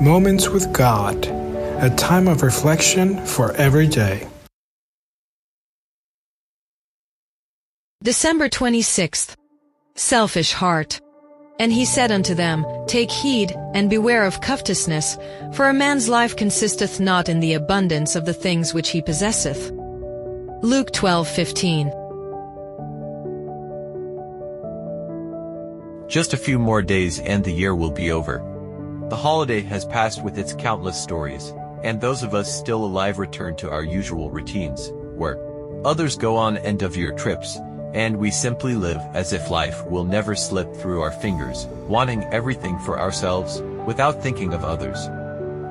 Moments with God, a time of reflection for every day. December 26th. Selfish heart. And he said unto them, Take heed, and beware of covetousness, for a man's life consisteth not in the abundance of the things which he possesseth. Luke 12:15. Just a few more days and the year will be over. The holiday has passed with its countless stories, and those of us still alive return to our usual routines, work. Others go on end-of-year trips, and we simply live as if life will never slip through our fingers, wanting everything for ourselves, without thinking of others.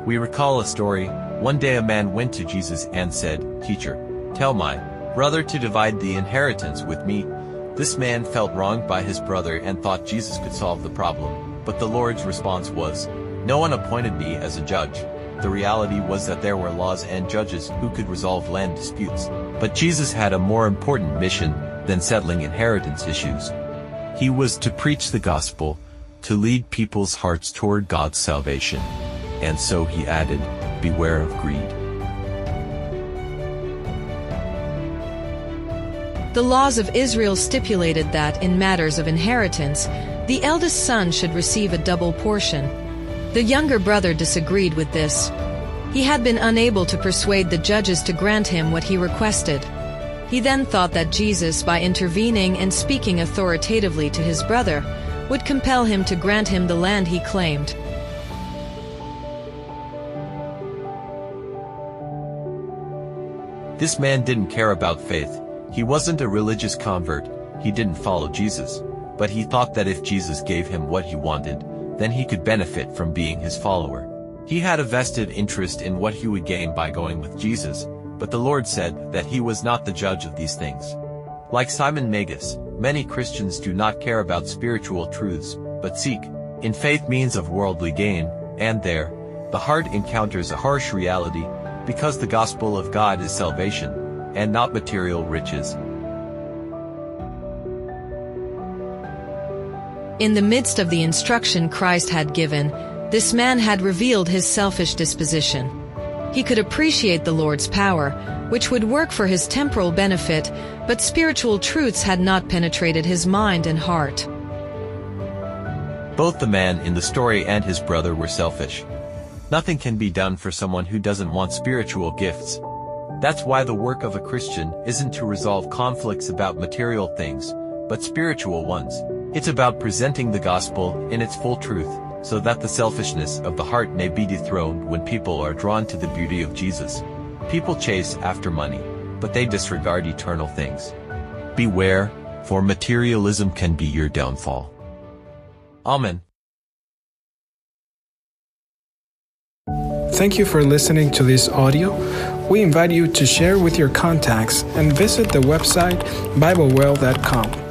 We recall a story. One day a man went to Jesus and said, Teacher, tell my brother to divide the inheritance with me. This man felt wronged by his brother and thought Jesus could solve the problem, but the Lord's response was, No one appointed me as a judge. The reality was that there were laws and judges who could resolve land disputes, but Jesus had a more important mission than settling inheritance issues. He was to preach the gospel, to lead people's hearts toward God's salvation. And so he added, Beware of greed. The laws of Israel stipulated that, in matters of inheritance, the eldest son should receive a double portion. The younger brother disagreed with this. He had been unable to persuade the judges to grant him what he requested. He then thought that Jesus, by intervening and speaking authoritatively to his brother, would compel him to grant him the land he claimed. This man didn't care about faith. He wasn't a religious convert. He didn't follow Jesus. But he thought that if Jesus gave him what he wanted, then he could benefit from being his follower. He had a vested interest in what he would gain by going with Jesus, but the Lord said that he was not the judge of these things. Like Simon Magus, many Christians do not care about spiritual truths, but seek, in faith, means of worldly gain, and there, the heart encounters a harsh reality, because the gospel of God is salvation, and not material riches. In the midst of the instruction Christ had given, this man had revealed his selfish disposition. He could appreciate the Lord's power, which would work for his temporal benefit, but spiritual truths had not penetrated his mind and heart. Both the man in the story and his brother were selfish. Nothing can be done for someone who doesn't want spiritual gifts. That's why the work of a Christian isn't to resolve conflicts about material things, but spiritual ones. It's about presenting the gospel in its full truth, so that the selfishness of the heart may be dethroned when people are drawn to the beauty of Jesus. People chase after money, but they disregard eternal things. Beware, for materialism can be your downfall. Amen. Thank you for listening to this audio. We invite you to share with your contacts and visit the website BibleWell.com.